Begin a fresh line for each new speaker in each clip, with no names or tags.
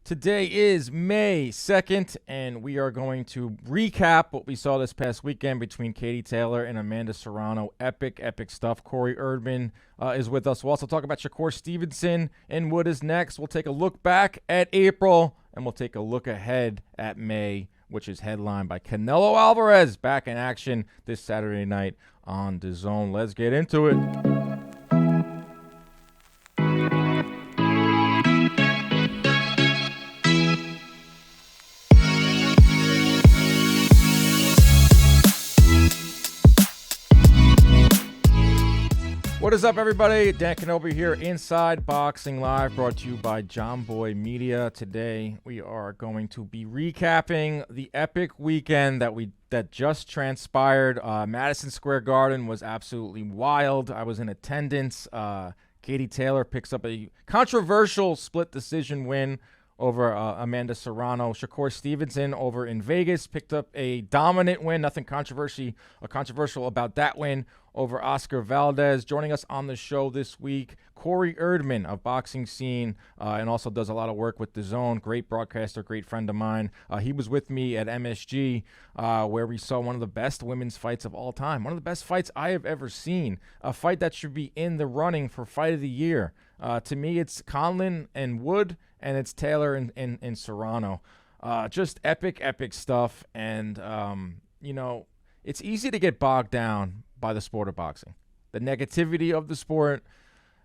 Today is May 2nd, and we are going to recap what we saw this past weekend between Katie Taylor and Amanda Serrano. Epic stuff. Corey Erdman is with us. We'll also talk about Shakur Stevenson and what is next. We'll take a look back at April, and we'll take a look ahead at May, which is headlined by Canelo-Bivol back in action this Saturday night on DAZN. Let's get into it. What is up, everybody? Dan Kenobi here, Inside Boxing Live, brought to you by John Boy Media. Today, we are going to be recapping the epic weekend that just transpired. Madison Square Garden was absolutely wild. I was in attendance. Katie Taylor picks up a controversial split decision win over Amanda Serrano. Shakur Stevenson over in Vegas picked up a dominant win. Nothing controversial about that win over Oscar Valdez. Joining us on the show this week, Corey Erdman of Boxing Scene, and also does a lot of work with DAZN. Great broadcaster, great friend of mine. He was with me at MSG, where we saw one of the best women's fights of all time. One of the best fights I have ever seen. A fight that should be in the running for Fight of the Year. To me, it's Conlon and Wood, and it's Taylor and Serrano. Just epic stuff. And, it's easy to get bogged down by the sport of boxing. The negativity of the sport,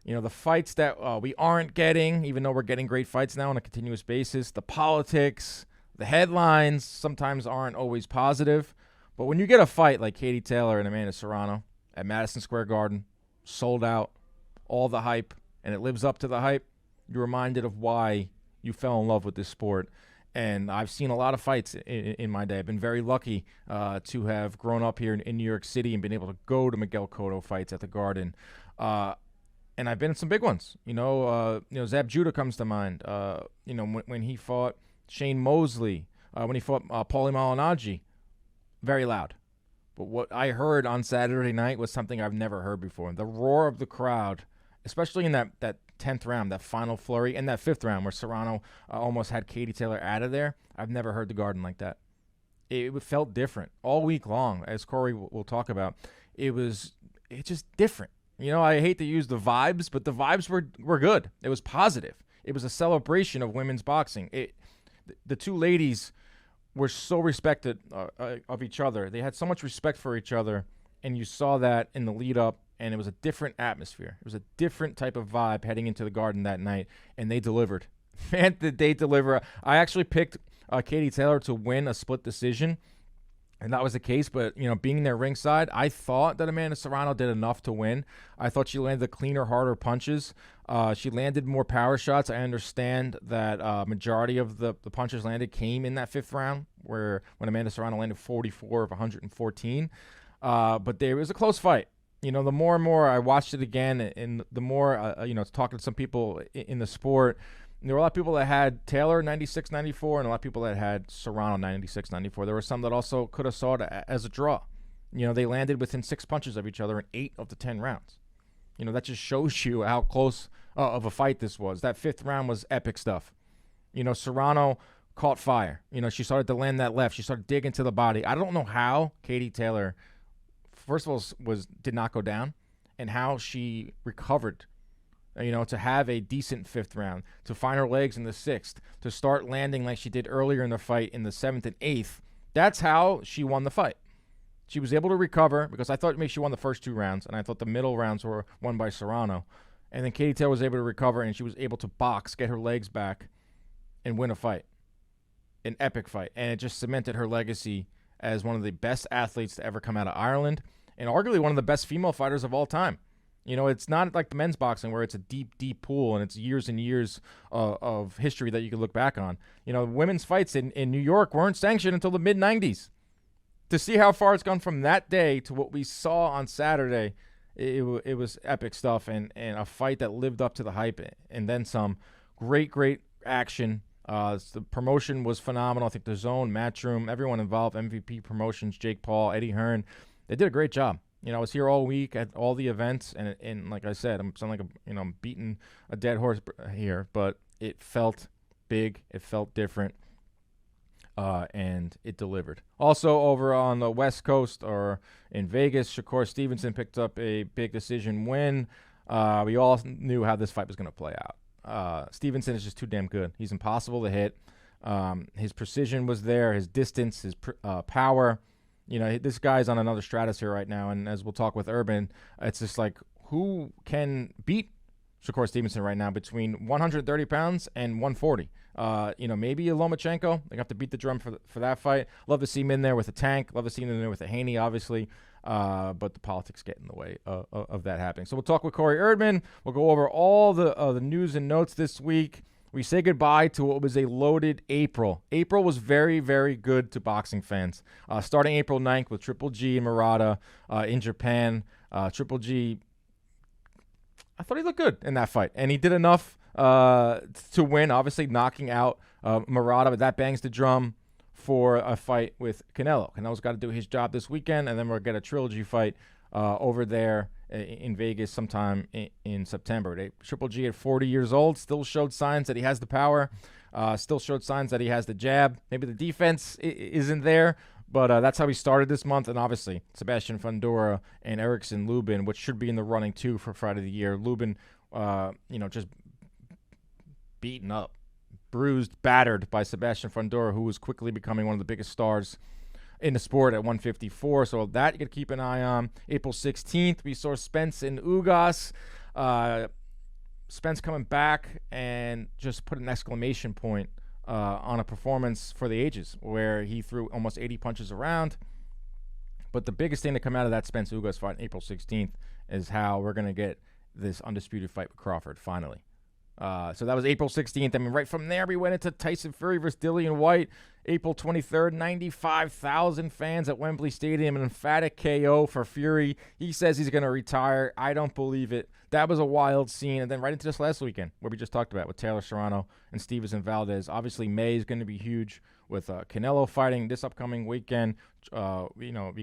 the fights that we aren't getting, even though we're getting great fights now on a continuous basis. The politics, the headlines sometimes aren't always positive. But when you get a fight like Katie Taylor and Amanda Serrano at Madison Square Garden, sold out, all the hype, and it lives up to the hype, you're reminded of why you fell in love with this sport. And I've seen a lot of fights in my day. I've been very lucky to have grown up here in New York City and been able to go to Miguel Cotto fights at the Garden. And I've been in some big ones. Zab Judah comes to mind. When he fought Shane Mosley, when he fought Paulie Malignaggi, very loud. But what I heard on Saturday night was something I've never heard before. The roar of the crowd, especially in that 10th round, that final flurry, and that 5th round where Serrano almost had Katie Taylor out of there. I've never heard the Garden like that. It felt different all week long, as Corey will talk about. It's just different. I hate to use the vibes, but the vibes were good. It was positive. It was a celebration of women's boxing. The two ladies were so respected of each other. They had so much respect for each other, and you saw that in the lead up. And it was a different atmosphere. It was a different type of vibe heading into the Garden that night, and they delivered. Man, did they deliver. I actually picked Katie Taylor to win a split decision, and that was the case. But, being there ringside, I thought that Amanda Serrano did enough to win. I thought she landed the cleaner, harder punches. She landed more power shots. I understand that majority of the punches landed came in that 5th round, when Amanda Serrano landed 44 of 114. But there was a close fight. The more and more I watched it again, and the more, talking to some people in the sport, there were a lot of people that had Taylor 96-94 and a lot of people that had Serrano 96-94. There were some that also could have saw it as a draw. They landed within 6 punches of each other in 8 of the 10 rounds. That just shows you how close of a fight this was. That 5th round was epic stuff. Serrano caught fire. She started to land that left. She started digging to the body. I don't know how Katie Taylor, first of all, did not go down, and how she recovered, to have a decent 5th round, to find her legs in the 6th, to start landing like she did earlier in the fight in the 7th and 8th. That's how she won the fight. She was able to recover, because I thought maybe she won the first 2 rounds, and I thought the middle rounds were won by Serrano. And then Katie Taylor was able to recover, and she was able to box, get her legs back, and win a fight. An epic fight. And it just cemented her legacy as one of the best athletes to ever come out of Ireland, and arguably one of the best female fighters of all time. It's not like the men's boxing where it's a deep pool and it's years and years of history that you can look back on. Women's fights in New York weren't sanctioned until the mid-'90s. To see how far it's gone from that day to what we saw on Saturday, it was epic stuff, and a fight that lived up to the hype and then some. Great action. The promotion was phenomenal. I think the DAZN, Matchroom, everyone involved, MVP Promotions, Jake Paul, Eddie Hearn, they did a great job. I was here all week at all the events, and like I said, I'm sounding like I'm beating a dead horse here, but it felt big. It felt different. And it delivered. Also, over on the West Coast or in Vegas, Shakur Stevenson picked up a big decision win. We all knew how this fight was going to play out. Stevenson is just too damn good. He's impossible to hit. His precision was there, his distance, his power. This guy's on another stratosphere right now, and as we'll talk with Erdman, it's just like, who can beat Shakur Stevenson right now between 130 pounds and 140? Maybe a Lomachenko. They have to beat the drum for that fight. Love to see him in there with a Tank. Love to see him in there with a Haney, obviously. But the politics get in the way of that happening. So we'll talk with Corey Erdman. We'll go over all the news and notes this week. We say goodbye to what was a loaded April. April was very, very good to boxing fans. Starting April 9th with Triple G and Murata in Japan. Triple G, I thought he looked good in that fight, and he did enough to win, obviously knocking out Murata, but that bangs the drum for a fight with Canelo. Canelo's got to do his job this weekend, and then we'll get a trilogy fight over there in Vegas sometime in September. Triple G at 40 years old still showed signs that he has the power, still showed signs that he has the jab. Maybe the defense isn't there, but that's how he started this month. And obviously, Sebastian Fundora and Erickson Lubin, which should be in the running too for Fight of the Year. Lubin, just beaten up, bruised, battered by Sebastian Fundora, who was quickly becoming one of the biggest stars in the sport at 154. So that you got to keep an eye on. April 16th, we saw Spence and Ugas. Spence coming back and just put an exclamation point on a performance for the ages, where he threw almost 80 punches around. But the biggest thing to come out of that Spence Ugas fight on April 16th is how we're going to get this undisputed fight with Crawford finally. So that was April 16th. I mean, right from there, we went into Tyson Fury versus Dillian White. April 23rd, 95,000 fans at Wembley Stadium. An emphatic KO for Fury. He says he's going to retire. I don't believe it. That was a wild scene. And then right into this last weekend, where we just talked about with Taylor Serrano and Stevenson Valdez. Obviously, May is going to be huge with Canelo fighting this upcoming weekend. We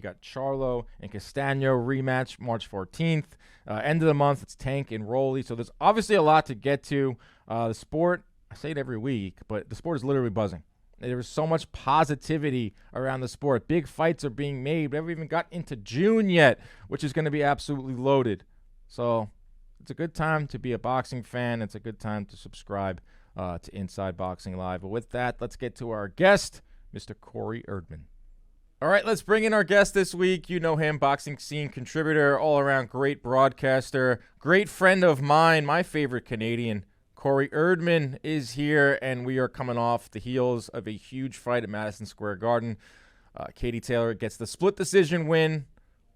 got Charlo and Castano rematch March 14th. End of the month, it's Tank and Rolly. So there's obviously a lot to get to. The sport, I say it every week, but the sport is literally buzzing. There is so much positivity around the sport. Big fights are being made. We haven't even got into June yet, which is going to be absolutely loaded. So it's a good time to be a boxing fan. It's a good time to subscribe to Inside Boxing Live. But with that, let's get to our guest, Mr. Corey Erdman. All right, let's bring in our guest this week. You know him, boxing scene contributor, all-around great broadcaster, great friend of mine, my favorite Canadian. Corey Erdman is here, and we are coming off the heels of a huge fight at Madison Square Garden. Katie Taylor gets the split decision win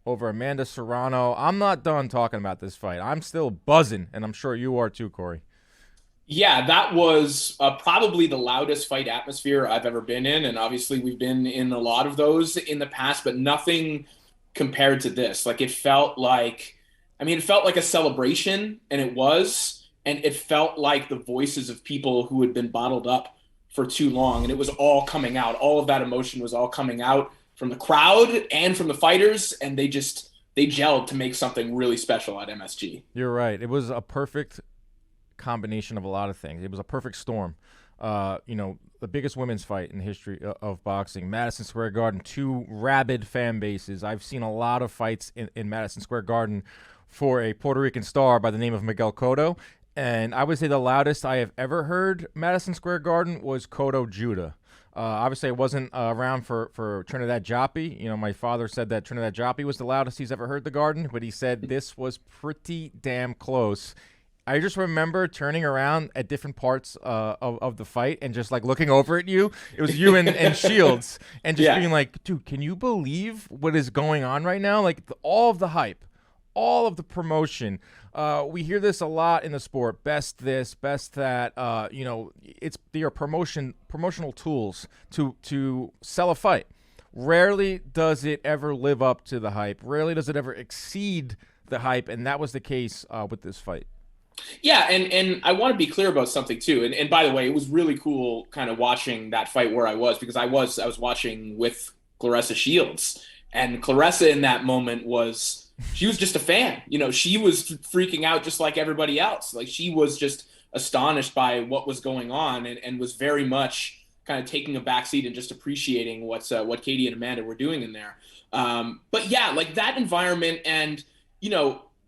over Amanda Serrano. I'm not done talking about this fight. I'm still buzzing, and I'm sure you are too, Corey.
Yeah, that was probably the loudest fight atmosphere I've ever been in. And obviously we've been in a lot of those in the past, but nothing compared to this. Like it felt like a celebration, and it was. And it felt like the voices of people who had been bottled up for too long. And it was all coming out. All of that emotion was all coming out from the crowd and from the fighters. And they gelled to make something really special at MSG.
You're right. It was a perfect combination of a lot of things. It was a perfect storm. The biggest women's fight in the history of boxing, Madison Square Garden, two rabid fan bases. I've seen a lot of fights in Madison Square Garden for a Puerto Rican star by the name of Miguel Cotto. And I would say the loudest I have ever heard Madison Square Garden was Cotto Judah. Obviously, I wasn't around for Trinidad Joppy. My father said that Trinidad Joppy was the loudest he's ever heard the Garden, but he said this was pretty damn close. I just remember turning around at different parts of the fight and just like looking over at you. It was you and Shields, and just being like, dude, can you believe what is going on right now? Like all of the hype, all of the promotion. We hear this a lot in the sport. Best this, best that. They are promotional tools to sell a fight. Rarely does it ever live up to the hype. Rarely does it ever exceed the hype, and that was the case with this fight.
Yeah, and I want to be clear about something too. And by the way, it was really cool kind of watching that fight where I was, because I was watching with Claressa Shields, and Claressa in that moment she was just a fan. She was freaking out just like everybody else. Like she was just astonished by what was going on, and was very much kind of taking a backseat and just appreciating what Katie and Amanda were doing in there. But yeah, like that environment, and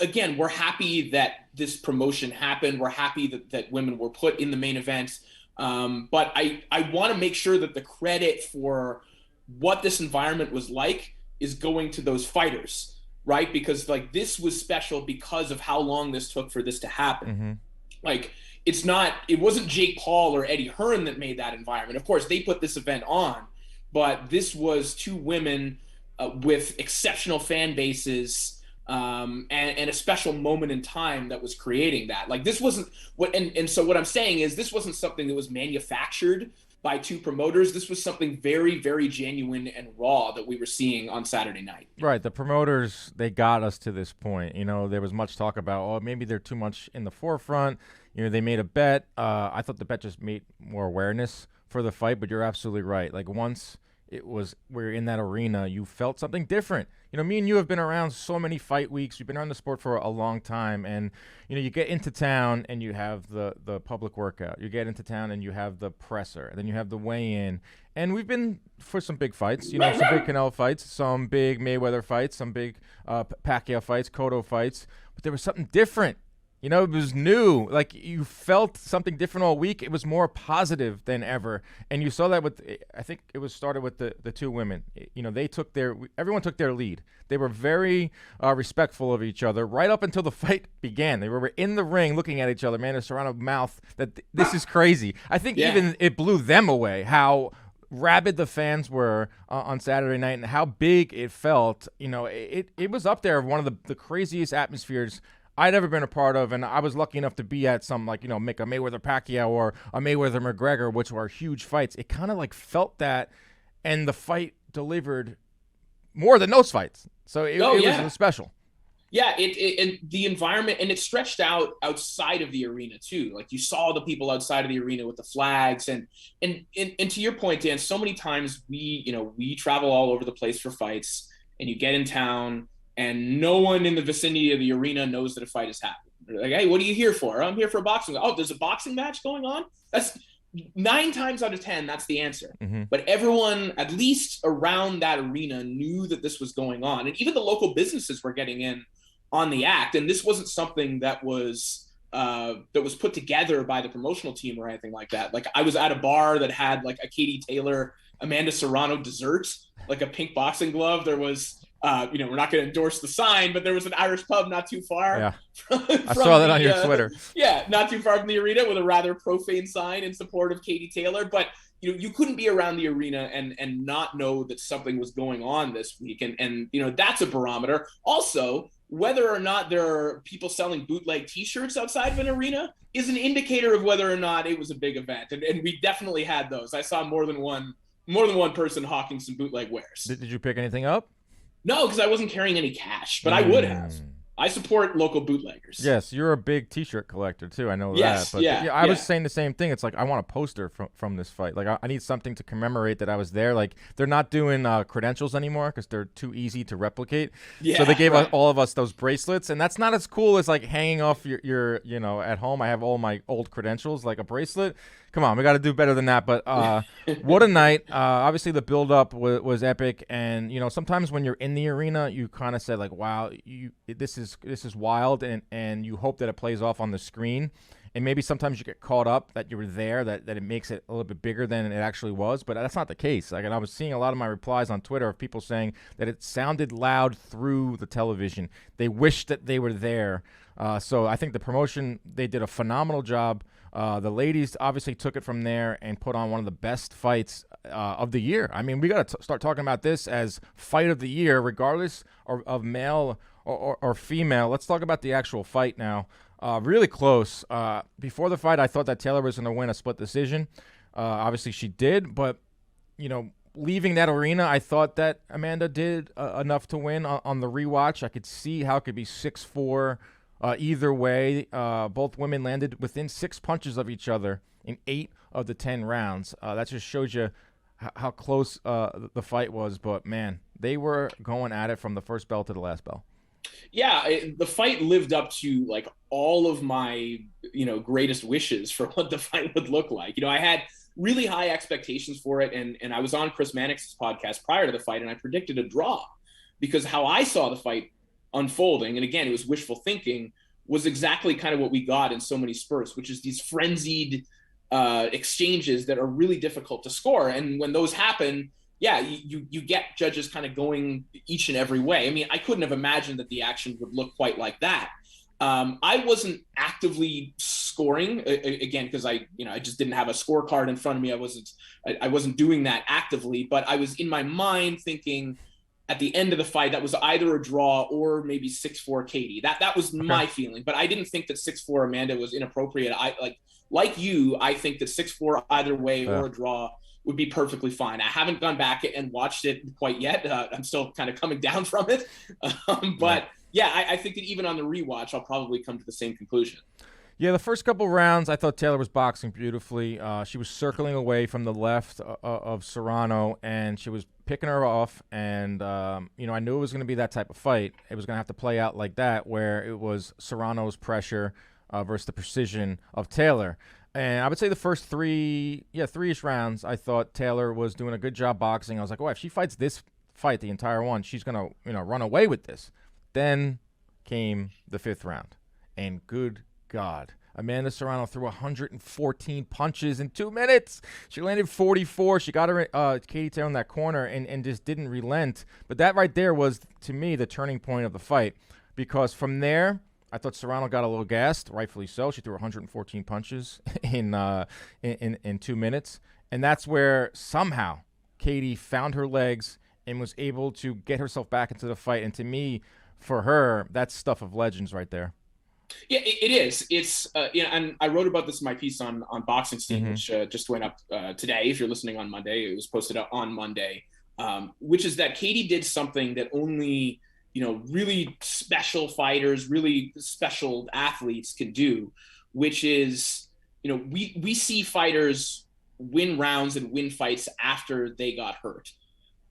again, we're happy that this promotion happened. We're happy that women were put in the main event. But I want to make sure that the credit for what this environment was like is going to those fighters, right? Because like this was special because of how long this took for this to happen.
Mm-hmm.
Like it wasn't Jake Paul or Eddie Hearn that made that environment. Of course, they put this event on, but this was two women with exceptional fan bases, and a special moment in time that was creating that. Like this wasn't so what I'm saying is this wasn't something that was manufactured by two promoters. This was something very, very genuine and raw that we were seeing on Saturday night.
Right. The promoters, they got us to this point. There was much talk about, oh, maybe they're too much in the forefront. They made a bet. I thought the bet just made more awareness for the fight, but you're absolutely right. Like once we're in that arena, you felt something different. Me and you have been around so many fight weeks. We've been around the sport for a long time, and you get into town and you have the public workout. You get into town and you have the presser, and then you have the weigh-in. And we've been for some big fights, some big Canelo fights, some big Mayweather fights, some big Pacquiao fights, Cotto fights. But there was something different. It was new. Like you felt something different all week. It was more positive than ever, and you saw that I think it was started with the two women. Everyone took their lead. They were very respectful of each other right up until the fight began. They were in the ring looking at each other. Man, Serrano mouth that this is crazy. I think even it blew them away how rabid the fans were on Saturday night and how big it felt. It was up there, one of the craziest atmospheres I'd ever been a part of, and I was lucky enough to be at some, make a Mayweather Pacquiao or a Mayweather McGregor, which were huge fights. It kind of felt that, and the fight delivered more than those fights. So it was special.
Yeah, and the environment, and it stretched out outside of the arena too. Like you saw the people outside of the arena with the flags, and to your point, Dan, so many times we travel all over the place for fights, and you get in town, and no one in the vicinity of the arena knows that a fight has happened. They're like, hey, what are you here for? I'm here for a boxing. Oh, there's a boxing match going on? That's 9 times out of 10, that's the answer.
Mm-hmm.
But everyone, at least around that arena, knew that this was going on. And even the local businesses were getting in on the act. And this wasn't something that was put together by the promotional team or anything like that. Like I was at a bar that had like a Katie Taylor, Amanda Serrano dessert, like a pink boxing glove. There was we're not going to endorse the sign, but there was an Irish pub not too far.
Yeah, I saw that on your Twitter.
Yeah, not too far from the arena with a rather profane sign in support of Katie Taylor. But you couldn't be around the arena and not know that something was going on this week, and that's a barometer. Also, whether or not there are people selling bootleg T-shirts outside of an arena is an indicator of whether or not it was a big event, and we definitely had those. I saw more than one person hawking some bootleg wares.
Did you pick anything up?
No, because I wasn't carrying any cash, but I would have. I support local bootleggers.
Yes, you're a big T-shirt collector too. I know
yes,
that. But I was saying the same thing. It's like I want a poster from this fight. Like I need something to commemorate that I was there. Like they're not doing credentials anymore because they're too easy to replicate.
Yeah,
so they gave all of us those bracelets, and that's not as cool as like hanging off your at home. I have all my old credentials, like a bracelet. Come on, we got to do better than that. But what a night! Obviously, the build-up was epic, and sometimes when you're in the arena, you kind of said like, "Wow, this is wild," and you hope that it plays off on the screen. And maybe sometimes you get caught up that you were there, that it makes it a little bit bigger than it actually was. But that's not the case. Like, and I was seeing a lot of my replies on Twitter of people saying that it sounded loud through the television. They wished that they were there. So I think the promotion, they did a phenomenal job. The ladies obviously took it from there and put on one of the best fights of the year. I mean, we got to start talking about this as fight of the year, regardless of male or female. Let's talk about the actual fight now. Really close. Before the fight, I thought that Taylor was going to win a split decision. Obviously, she did. But, leaving that arena, I thought that Amanda did enough to win on the rewatch. I could see how it could be 6-4. Either way, both women landed within 6 punches of each other in 8 of the 10 rounds. That just shows you how close the fight was. But, man, they were going at it from the first bell to the last bell.
Yeah, the fight lived up to like all of my, greatest wishes for what the fight would look like. I had really high expectations for it, and I was on Chris Mannix's podcast prior to the fight, and I predicted a draw because how I saw the fight unfolding, and again, it was wishful thinking, was exactly kind of what we got in so many spurts, which is these frenzied exchanges that are really difficult to score. And when those happen, yeah, you get judges kind of going each and every way. I mean, I couldn't have imagined that the action would look quite like that. I wasn't actively scoring again because I just didn't have a scorecard in front of me. I wasn't doing that actively, but I was in my mind thinking at the end of the fight that was either a draw or maybe 6-4 Katie. That was
Okay.
my feeling, but I didn't think that 6-4 Amanda was inappropriate. I like you, I think that 6-4 either way or a draw would be perfectly fine. I haven't gone back and watched it quite yet. I'm still kind of coming down from it. But
Right.
yeah, I think that even on the rewatch, I'll probably come to the same conclusion.
Yeah, the first couple rounds, I thought Taylor was boxing beautifully. She was circling away from the left of Serrano, and she was picking her off. And, I knew it was going to be that type of fight. It was going to have to play out like that, where it was Serrano's pressure versus the precision of Taylor. And I would say the first three-ish rounds, I thought Taylor was doing a good job boxing. I was like, oh, if she fights this fight the entire one, she's going to, run away with this. Then came the fifth round. And good God. Amanda Serrano threw 114 punches in 2 minutes. She landed 44. She got her Katie Taylor in that corner and just didn't relent. But that right there was, to me, the turning point of the fight. Because from there, I thought Serrano got a little gassed, rightfully so. She threw 114 punches in 2 minutes. And that's where somehow Katie found her legs and was able to get herself back into the fight. And to me, for her, that's stuff of legends right there.
Yeah, it is. It's and I wrote about this in my piece on Boxing Scene, which just went up today. If you're listening on Monday, it was posted up on Monday. Which is that Katie did something that only really special fighters, really special athletes can do, which is we see fighters win rounds and win fights after they got hurt.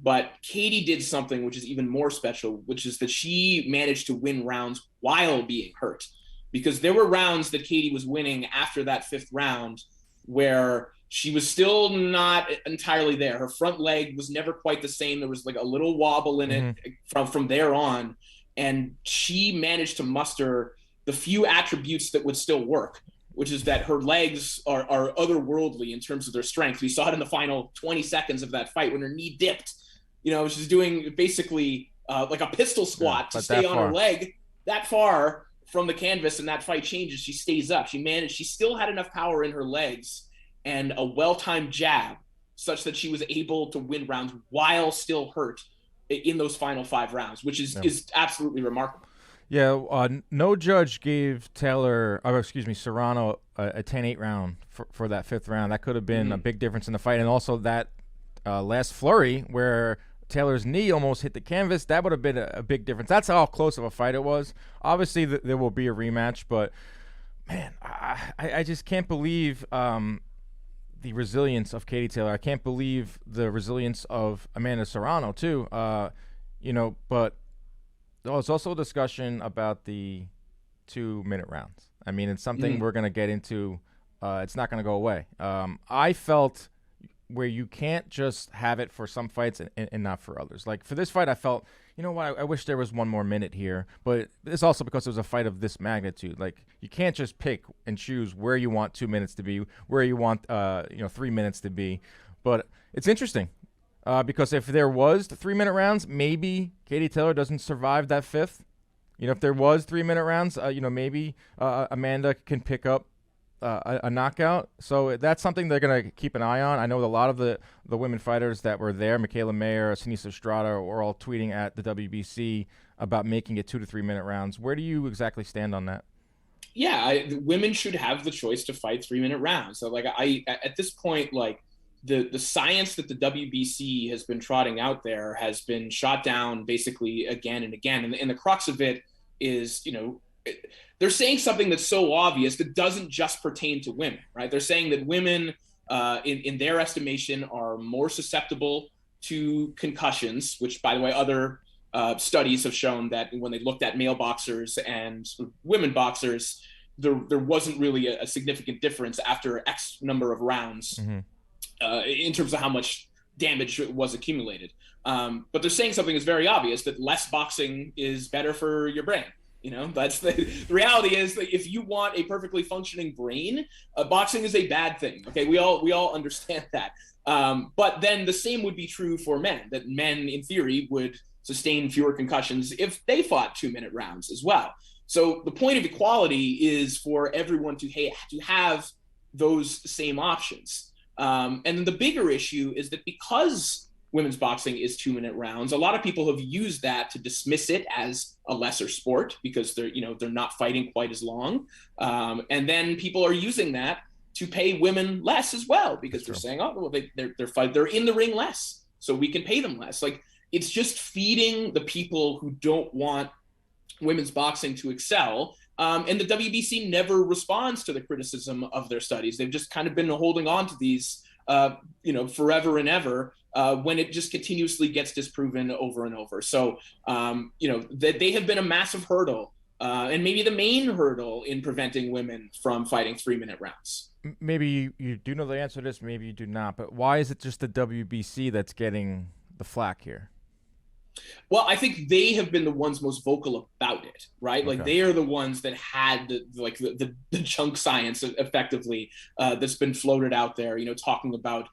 But Katie did something which is even more special, which is that she managed to win rounds while being hurt. Because there were rounds that Katie was winning after that fifth round where she was still not entirely there. Her front leg was never quite the same. There was like a little wobble in it from there on. And she managed to muster the few attributes that would still work, which is that her legs are otherworldly in terms of their strength. We saw it in the final 20 seconds of that fight when her knee dipped. She's doing basically like a pistol squat to stay on her leg that far from the canvas, and that fight changes. She stays up. She still had enough power in her legs and a well-timed jab such that she was able to win rounds while still hurt in those final 5 rounds, which is absolutely remarkable.
Yeah, no judge gave Serrano a 10-8 round for that fifth round. That could have been a big difference in the fight. And also that last flurry where Taylor's knee almost hit the canvas, that would have been a big difference. That's how close of a fight it was. Obviously, there will be a rematch, but, man, I just can't believe the resilience of Katie Taylor. I can't believe the resilience of Amanda Serrano, too. But there was also a discussion about the 2-minute rounds. I mean, it's something we're going to get into. It's not going to go away. I felt where you can't just have it for some fights and not for others. Like for this fight, I felt, I wish there was 1 more minute here. But it's also because it was a fight of this magnitude. Like you can't just pick and choose where you want 2 minutes to be, where you want 3 minutes to be. But it's interesting because if there was the 3-minute rounds, maybe Katie Taylor doesn't survive that fifth. If there was 3-minute rounds, maybe Amanda can pick up a knockout. So that's something they're going to keep an eye on. I know a lot of the women fighters that were there, Michaela Mayer, Sinisa Estrada, were all tweeting at the WBC about making it 2 to 3 minute rounds. Where do you exactly stand on that?
Yeah, women should have the choice to fight 3-minute rounds. So like at this point, like the science that the WBC has been trotting out there has been shot down basically again and again. And the crux of it is, they're saying something that's so obvious that doesn't just pertain to women, right? They're saying that women, in their estimation, are more susceptible to concussions, which, by the way, other studies have shown that when they looked at male boxers and women boxers, there wasn't really a significant difference after X number of rounds in terms of how much damage was accumulated. But they're saying something that's very obvious, that less boxing is better for your brain. That's the reality is that if you want a perfectly functioning brain, boxing is a bad thing. Okay, we all understand that. But then the same would be true for men, that men in theory would sustain fewer concussions if they fought 2-minute rounds as well. So the point of equality is for everyone to have those same options. And then the bigger issue is that because women's boxing is 2-minute rounds, a lot of people have used that to dismiss it as a lesser sport because they're not fighting quite as long. And then people are using that to pay women less as well because they're saying, oh, well, they're in the ring less, so we can pay them less. Like, it's just feeding the people who don't want women's boxing to excel. And the WBC never responds to the criticism of their studies. They've just kind of been holding on to these, forever and ever, when it just continuously gets disproven over and over. So, they have been a massive hurdle, and maybe the main hurdle in preventing women from fighting 3-minute rounds.
Maybe you do know the answer to this, maybe you do not, but why is it just the WBC that's getting the flack here?
Well, I think they have been the ones most vocal about it, right? Like, they are the ones that had the junk science effectively that's been floated out there, talking about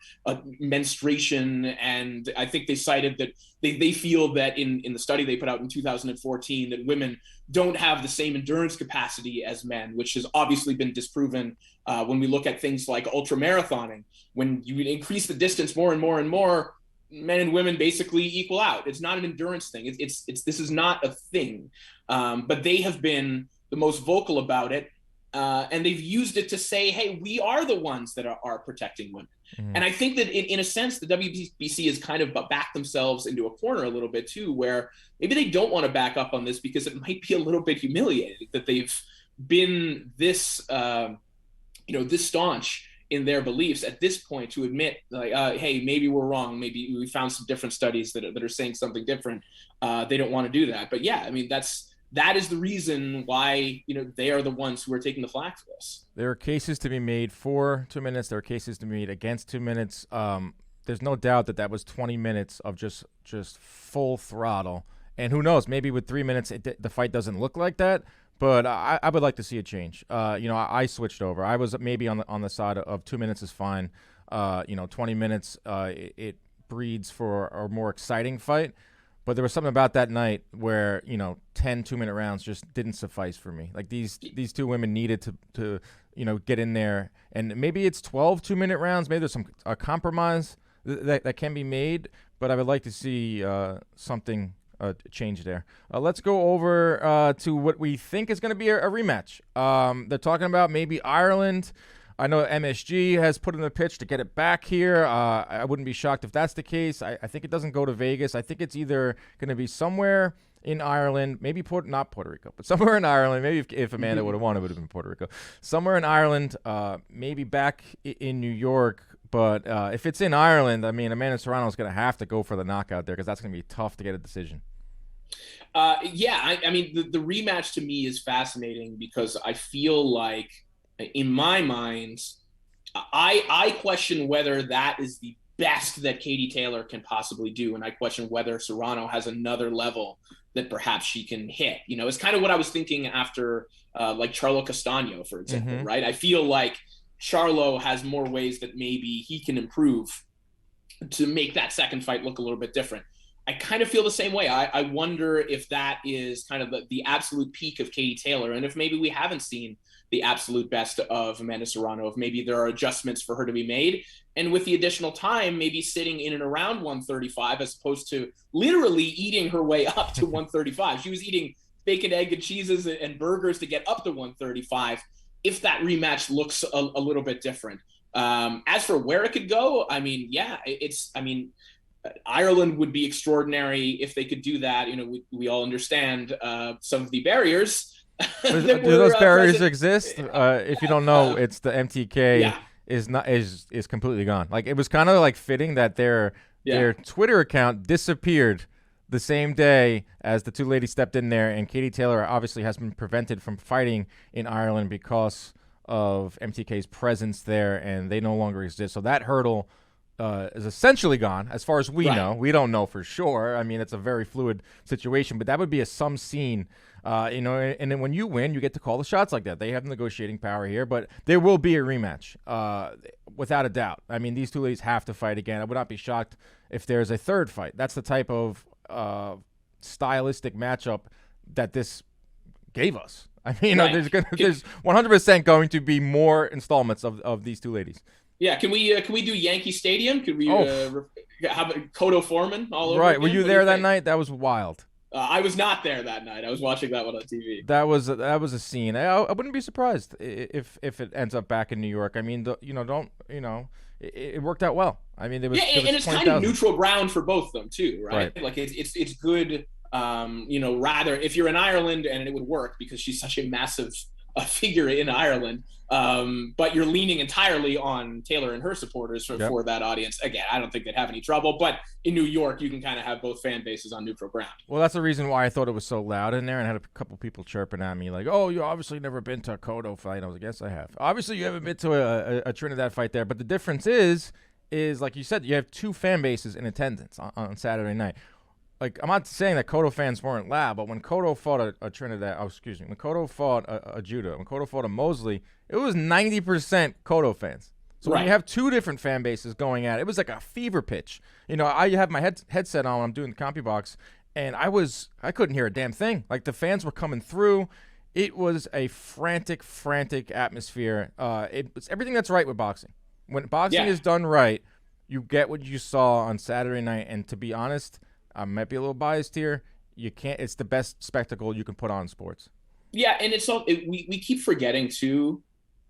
menstruation. And I think they cited that they feel that in the study they put out in 2014 that women don't have the same endurance capacity as men, which has obviously been disproven when we look at things like ultramarathoning. When you increase the distance more and more and more, men and women basically equal out. It's not an endurance thing. It's this is not a thing. But they have been the most vocal about it, and they've used it to say, "Hey, we are the ones that are protecting women." And I think that in a sense, the WBC has kind of backed themselves into a corner a little bit too, where maybe they don't want to back up on this because it might be a little bit humiliating that they've been this, this staunch in their beliefs at this point to admit, like, hey, maybe we're wrong. Maybe we found some different studies that are saying something different. They don't want to do that. But yeah, I mean, that is the reason why, they are the ones who are taking the flak for this.
There are cases to be made for 2 minutes. There are cases to be made against 2 minutes. There's no doubt that was 20 minutes of just full throttle. And who knows, maybe with 3 minutes, the fight doesn't look like that. But I would like to see a change. I switched over. I was maybe on the side of 2 minutes is fine. 20 minutes, it breeds for a more exciting fight. But there was something about that night where 10 2-minute rounds just didn't suffice for me. Like these two women needed to get in there, and maybe it's 12 2-minute rounds. Maybe there's a compromise that can be made. But I would like to see something. Change there. Let's go over to what we think is going to be a rematch. They're talking about maybe Ireland. I know MSG has put in the pitch to get it back here. I wouldn't be shocked if that's the case. I think it doesn't go to Vegas. I think it's either going to be somewhere in Ireland, maybe not Puerto Rico, but somewhere in Ireland. Maybe if Amanda would have won, it would have been Puerto Rico. Somewhere in Ireland, maybe back in New York. But if it's in Ireland, I mean, Amanda Serrano is going to have to go for the knockout there because that's going to be tough to get a decision.
I mean, the rematch to me is fascinating because I feel like, in my mind, I question whether that is the best that Katie Taylor can possibly do, and I question whether Serrano has another level that perhaps she can hit. It's kind of what I was thinking after, like Charlo Castaño, for example, right? I feel like Charlo has more ways that maybe he can improve to make that second fight look a little bit different. I kind of feel the same way. I wonder if that is kind of the absolute peak of Katie Taylor, and if maybe we haven't seen the absolute best of Amanda Serrano, if maybe there are adjustments for her to be made, and with the additional time, maybe sitting in and around 135 as opposed to literally eating her way up to 135. She was eating bacon, egg, and cheeses and burgers to get up to 135. If that rematch looks a little bit different. As for where it could go, I mean, Ireland would be extraordinary if they could do that. We all understand some of the barriers.
Do those barriers exist? If you don't know, it's the MTK is completely gone. Like, it was kind of like fitting that their Twitter account disappeared the same day as the two ladies stepped in there, and Katie Taylor obviously has been prevented from fighting in Ireland because of MTK's presence there, and they no longer exist. So that hurdle is essentially gone as far as we know. We don't know for sure. I mean, it's a very fluid situation, but that would be some scene. And then when you win, you get to call the shots like that. They have negotiating power here, but there will be a rematch, without a doubt. I mean, these two ladies have to fight again. I would not be shocked if there's a third fight. That's the type of stylistic matchup that this gave us. I mean, there's 100% going to be more installments of these two ladies.
Yeah, can we do Yankee Stadium? Could we have Cotto Foreman all over?
Right,
again?
were you there that night? That was wild.
I was not there that night. I was watching that one on TV.
That was a scene. I wouldn't be surprised if it ends up back in New York. I mean, it worked out well. I mean, there was
and it's 20, kind of neutral ground for both of them too, right? Like it's good. Rather if you're in Ireland, and it would work because she's such a massive figure in Ireland. But you're leaning entirely on Taylor and her supporters for that audience. Again, I don't think they'd have any trouble, but in New York, you can kind of have both fan bases on neutral ground.
Well, that's the reason why I thought it was so loud in there, and I had a couple people chirping at me like, "Oh, you obviously never been to a Cotto fight." I was like, "Yes, I have." Obviously, you haven't been to a Trinidad fight there, but the difference is like you said, you have two fan bases in attendance on Saturday night. Like, I'm not saying that Cotto fans weren't loud, but when Cotto fought when Cotto fought a Judah, when Cotto fought a Mosley, it was 90% Cotto fans. So when you have two different fan bases going at it, it was like a fever pitch. I have my headset on when I'm doing the CompuBox, and I couldn't hear a damn thing. Like, the fans were coming through. It was a frantic atmosphere. It's everything that's right with boxing. When boxing is done right, you get what you saw on Saturday night, and to be honest, I might be a little biased here. It's the best spectacle you can put on sports.
Yeah, and we keep forgetting too,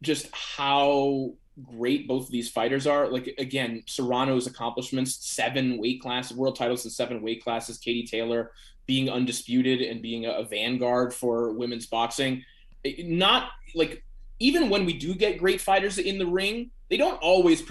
just how great both of these fighters are. Like, again, Serrano's accomplishments, 7 weight classes, world titles in 7 weight classes. Katie Taylor being undisputed and being a vanguard for women's boxing. Not like, even when we do get great fighters in the ring, they don't always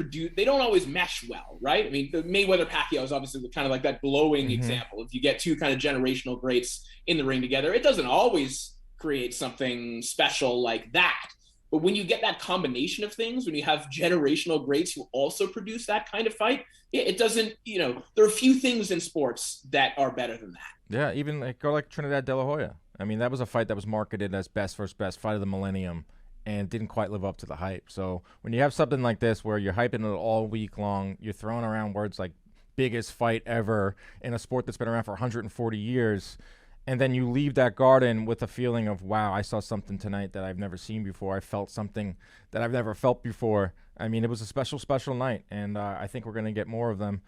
mesh well, right? I mean, the Mayweather-Pacquiao is obviously kind of like that glowing example. If you get two kind of generational greats in the ring together, it doesn't always create something special like that. But when you get that combination of things, when you have generational greats who also produce that kind of fight, it doesn't, there are a few things in sports that are better than that.
Yeah, even like Trinidad De La Hoya. I mean, that was a fight that was marketed as best versus best, fight of the millennium, and didn't quite live up to the hype. So when you have something like this where you're hyping it all week long, you're throwing around words like biggest fight ever in a sport that's been around for 140 years, and then you leave that garden with a feeling of, wow, I saw something tonight that I've never seen before. I felt something that I've never felt before. I mean, it was a special night, and I think we're going to get more of them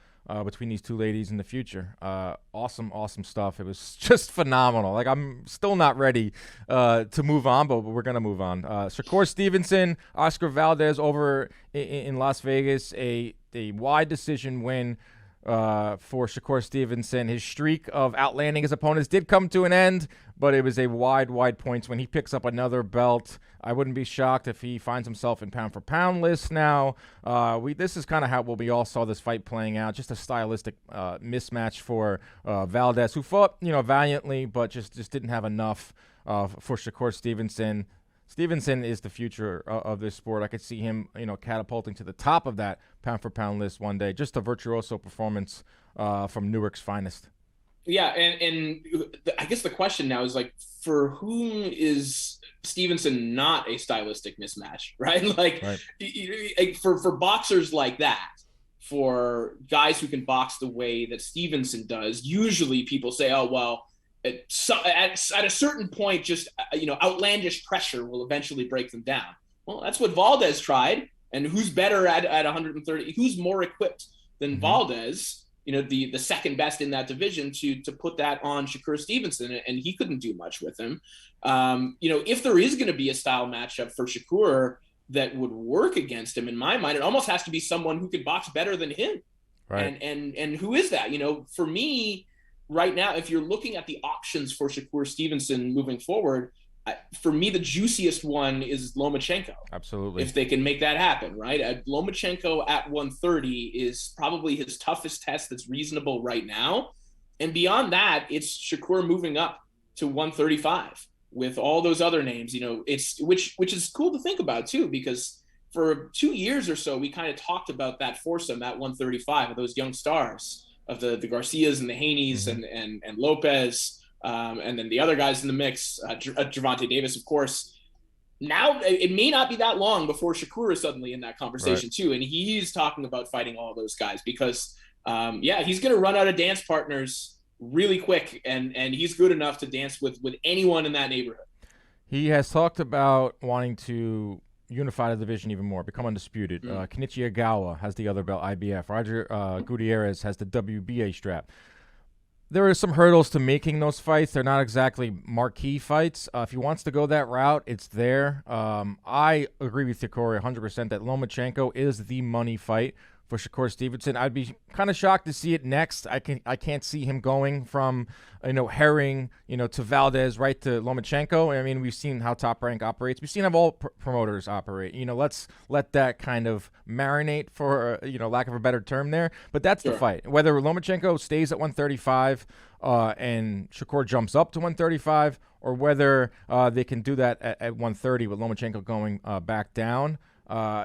between these two ladies in the future. Awesome stuff. It was just phenomenal. Like, I'm still not ready to move on, but we're going to move on. Shakur Stevenson, Oscar Valdez over in Las Vegas, a wide decision win for Shakur Stevenson. His streak of outlanding his opponents did come to an end, but it was a wide points when he picks up another belt. I wouldn't be shocked if he finds himself in pound for pound list now. This is kind of how we all saw this fight playing out. Just a stylistic mismatch for Valdez, who fought valiantly, but just didn't have enough for Shakur Stevenson. Stevenson is the future of this sport. I could see him, catapulting to the top of that pound-for-pound list one day. Just a virtuoso performance from Newark's finest.
Yeah, and I guess the question now is, like, for whom is Stevenson not a stylistic mismatch, right? Like, for boxers like that, for guys who can box the way that Stevenson does, usually people say, oh, well, at a certain point, just outlandish pressure will eventually break them down. Well, that's what Valdez tried, and who's better at 130? Who's more equipped than Valdez? The second best in that division to put that on Shakur Stevenson, and he couldn't do much with him. If there is going to be a style matchup for Shakur that would work against him, in my mind, it almost has to be someone who could box better than him. Right. And who is that? For me, right now, if you're looking at the options for Shakur Stevenson moving forward, for me, the juiciest one is Lomachenko.
Absolutely.
If they can make that happen, right? Lomachenko at 130 is probably his toughest test that's reasonable right now. And beyond that, it's Shakur moving up to 135 with all those other names. It's which is cool to think about too, because for 2 years or so, we kind of talked about that foursome at 135 of those young stars of the Garcias and the Haneys
Mm-hmm.
and Lopez, and then the other guys in the mix, Gervonta Davis, of course. Now it may not be that long before Shakur is suddenly in that
Right.
conversation too, and he's talking about fighting all those guys because, yeah, he's going to run out of dance partners really quick, and he's good enough to dance with anyone in that neighborhood.
He has talked about wanting to unify the division even more, become undisputed.
Mm.
Kenichi Agawa has the other belt, IBF. Roger Gutierrez has the WBA strap. There are some hurdles to making those fights. They're not exactly marquee fights. If he wants to go that route, it's there. I agree with you, Corey, 100% that Lomachenko is the money fight for Shakur Stevenson. I'd be kind of shocked to see it next. I can't see him going from Herring to Valdez right to Lomachenko. I mean, we've seen how Top Rank operates. We've seen how all promoters operate. Let's let that kind of marinate for lack of a better term there. But that's the
Sure.
fight. Whether Lomachenko stays at 135 and Shakur jumps up to 135, or whether they can do that at 130 with Lomachenko going back down.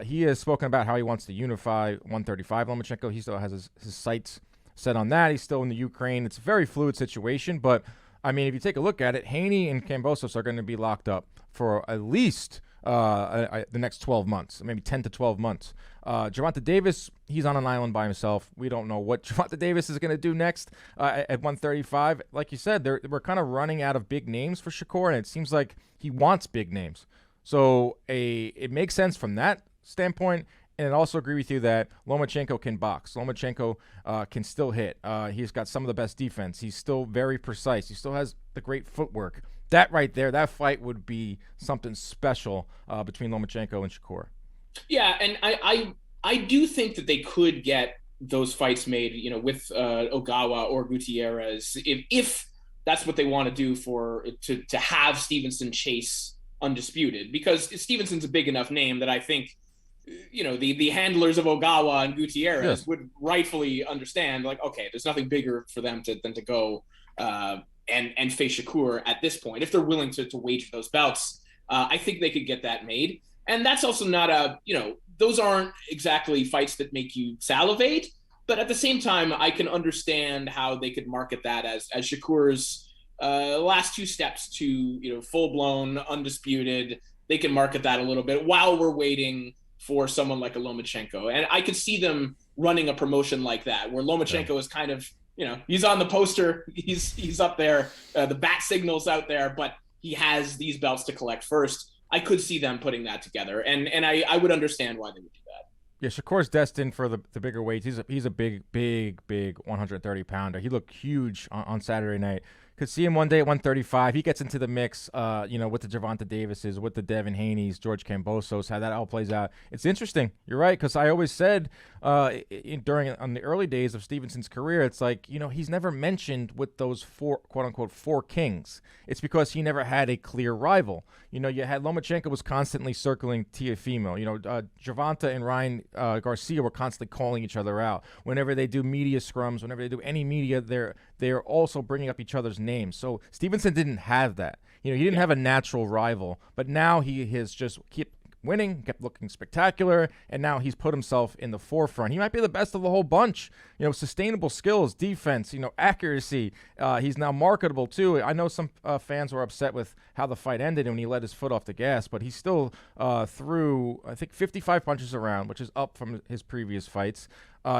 He has spoken about how he wants to unify 135 Lomachenko. He still has his sights set on that. He's still in the Ukraine. It's a very fluid situation, but I mean, if you take a look at it, Haney and Kambosos are going to be locked up for at least the next 12 months, maybe 10 to 12 months. Gervonta Davis, he's on an island by himself. We don't know what Gervonta Davis is going to do next at 135. Like you said, we're kind of running out of big names for Shakur, and it seems like he wants big names. So it makes sense from that standpoint. And I also agree with you that Lomachenko can box. Lomachenko can still hit. He's got some of the best defense. He's still very precise. He still has the great footwork. That right there, that fight would be something special between Lomachenko and Shakur.
Yeah, and I do think that they could get those fights made, with Ogawa or Gutierrez, if that's what they want to do to have Stevenson chase undisputed, because Stevenson's a big enough name that I think the handlers of Ogawa and
Yeah.
Gutierrez would rightfully understand, like, okay, there's nothing bigger for them than to go and face Shakur at this point if they're willing to wager those bouts. I think they could get that made, and that's also not those aren't exactly fights that make you salivate, but at the same time, I can understand how they could market that as Shakur's last two steps to full blown undisputed. They can market that a little bit while we're waiting for someone like a Lomachenko, and I could see them running a promotion like that where
Yeah.
Lomachenko is kind of he's on the poster, he's up there, the bat signal's out there, but he has these belts to collect first. I could see them putting that together, and I would understand why they would do that.
Yeah, Shakur's destined for the bigger weights. He's a big 130 pounder. He looked huge on Saturday night. Could see him one day at 135. He gets into the mix, with the Gervonta Davises, with the Devin Haney's, George Kambosos, how that all plays out. It's interesting. You're right, because I always said on the early days of Stevenson's career, it's like, he's never mentioned with those four, quote unquote, four kings. It's because he never had a clear rival. You had Lomachenko was constantly circling Teofimo. Gervonta and Ryan Garcia were constantly calling each other out. Whenever they do media scrums, whenever they do any media, they're also bringing up each other's names. So Stevenson didn't have that. He didn't have a natural rival, but now he has just kept winning, kept looking spectacular, and now he's put himself in the forefront. He might be the best of the whole bunch. Sustainable skills, defense, accuracy. He's now marketable too. I know some fans were upset with how the fight ended when he let his foot off the gas, but he still threw, I think, 55 punches around, which is up from his previous fights.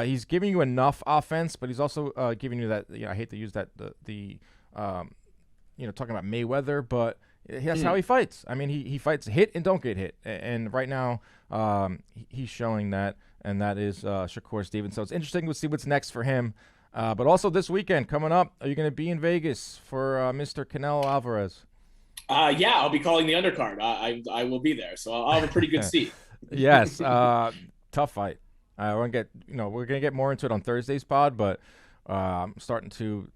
He's giving you enough offense, but he's also giving you that. I hate to use that talking about Mayweather, but that's how he fights. I mean, he fights hit and don't get hit, and right now he's showing that, and that is Shakur Stevenson. So it's interesting to see what's next for him. But also this weekend coming up, are you going to be in Vegas for Mr. Canelo Alvarez?
Yeah, I'll be calling the undercard. I will be there, so I'll have a pretty good seat.
Yes, tough fight. We're gonna get more into it on Thursday's pod, but I'm starting to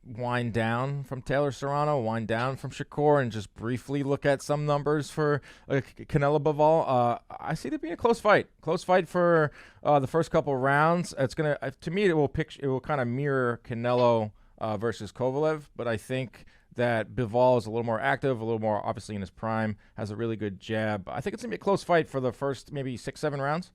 wind down from Taylor Serrano, wind down from Shakur, and just briefly look at some numbers for Canelo-Bivol. I see it being a close fight. Close fight for the first couple of rounds. It's gonna, to me, it will kind of mirror Canelo versus Kovalev, but I think that Bivol is a little more active, a little more obviously in his prime, has a really good jab. I think it's gonna be a close fight for the first maybe 6-7 rounds.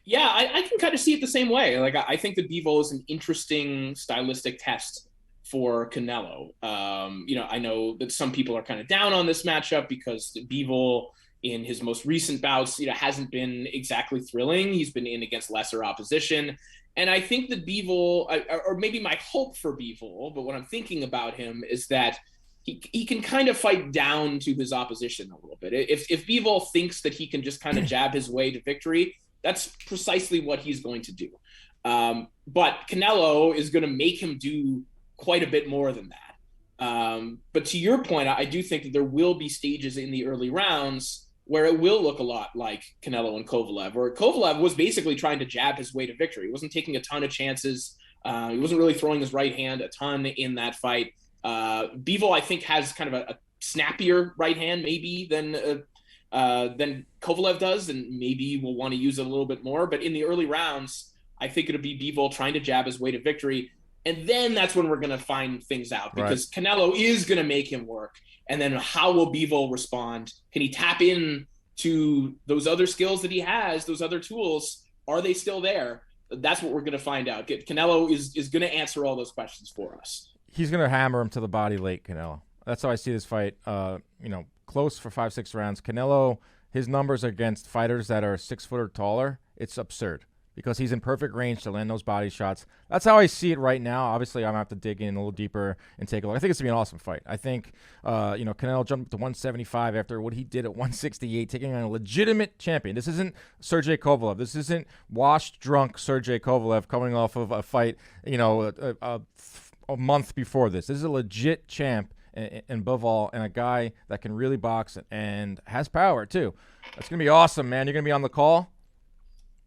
Yeah, I can kind of see it the same way. Like, I think that Bivol is an interesting stylistic test for Canelo. I know that some people are kind of down on this matchup because Bivol, in his most recent bouts, hasn't been exactly thrilling. He's been in against lesser opposition. And I think that Bivol, or maybe my hope for Bivol, but what I'm thinking about him is that he can kind of fight down to his opposition a little bit. If Bivol thinks that he can just kind of jab his way to victory, that's precisely what he's going to do. But Canelo is going to make him do quite a bit more than that. But to your point, I do think that there will be stages in the early rounds where it will look a lot like Canelo and Kovalev, where Kovalev was basically trying to jab his way to victory. He wasn't taking a ton of chances. He wasn't really throwing his right hand a ton in that fight. Bivol, I think, has kind of a snappier right hand maybe than Kovalev does, and maybe will want to use it a little bit more. But in the early rounds, I think it'll be Bivol trying to jab his way to victory. And then that's when we're going to find things out, because Canelo is going to make him work. And then how will Bivol respond? Can he tap in to those other skills that he has, those other tools? Are they still there? That's what we're going to find out. Canelo is going to answer all those questions for us.
He's going to hammer him to the body late, Canelo. That's how I see this fight. Close for 5-6 rounds. Canelo, his numbers against fighters that are 6 foot or taller, it's absurd, because he's in perfect range to land those body shots. That's how I see it right now. Obviously, I'm going to have to dig in a little deeper and take a look. I think it's going to be an awesome fight. I think, Canelo jumped up to 175 after what he did at 168, taking on a legitimate champion. This isn't Sergey Kovalev. This isn't washed, drunk Sergey Kovalev coming off of a fight, a month before this. This is a legit champ and Bivol, and a guy that can really box and has power, too. That's going to be awesome, man. You're going to be on the call?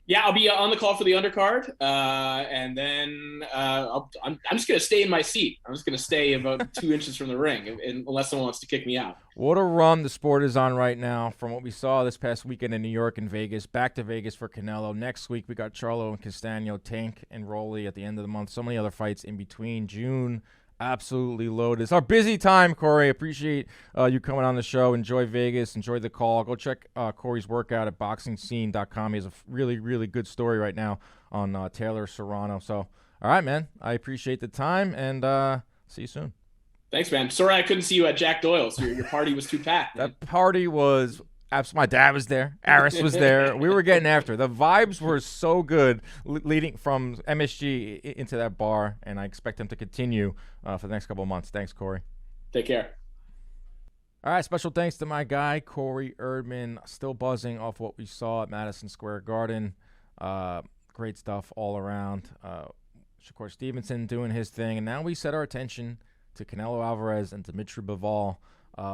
Yeah, I'll be on the call for the undercard, and then I'm just going to stay in my seat. I'm just going to stay about 2 inches from the ring, unless someone wants to kick me out.
What a run the sport is on right now from what we saw this past weekend in New York and Vegas. Back to Vegas for Canelo. Next week, we got Charlo and Castano, Tank and Rolly at the end of the month. So many other fights in between. June, absolutely loaded. It's our busy time, Corey. Appreciate you coming on the show. Enjoy Vegas. Enjoy the call. Go check Corey's workout at boxingscene.com. He has a really, really good story right now on Taylor Serrano. So, all right, man. I appreciate the time, and see you soon.
Thanks, man. Sorry I couldn't see you at Jack Doyle's. Your party was too packed.
Man. That party was my dad was there. Aris was there. We were getting after. The vibes were so good leading from MSG into that bar, and I expect them to continue for the next couple of months. Thanks, Corey.
Take care.
All right, special thanks to my guy, Corey Erdman. Still buzzing off what we saw at Madison Square Garden. Great stuff all around. Shakur Stevenson doing his thing, and now we set our attention to Canelo Alvarez and Dimitri Bivol.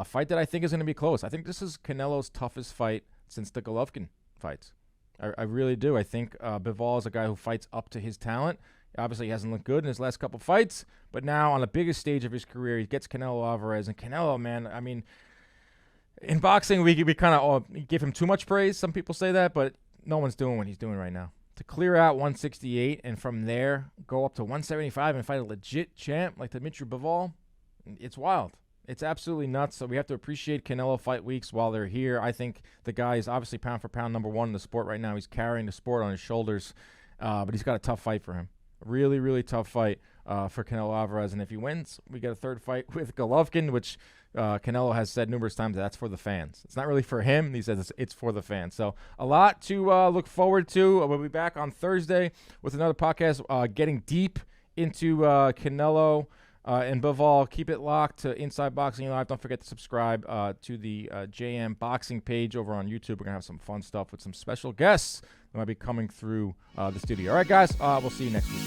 Fight that I think is going to be close. I think this is Canelo's toughest fight since the Golovkin fights. I really do. I think Bivol is a guy who fights up to his talent. Obviously, he hasn't looked good in his last couple fights, but now on the biggest stage of his career, he gets Canelo Alvarez. And Canelo, man, I mean, in boxing, we kind of give him too much praise. Some people say that, but no one's doing what he's doing right now. To clear out 168 and from there go up to 175 and fight a legit champ like Dimitri Bivol, it's wild. It's absolutely nuts. So we have to appreciate Canelo fight weeks while they're here. I think the guy is obviously pound for pound number one in the sport right now. He's carrying the sport on his shoulders, but he's got a tough fight for him. Really, really tough fight for Canelo Alvarez. And if he wins, we get a third fight with Golovkin, which Canelo has said numerous times that's for the fans. It's not really for him. He says it's for the fans. So a lot to look forward to. We'll be back on Thursday with another podcast getting deep into Canelo and Bivol. Keep it locked to Inside Boxing Live. Don't forget to subscribe to the JM Boxing page over on YouTube. We're going to have some fun stuff with some special guests that might be coming through the studio. All right, guys, we'll see you next week.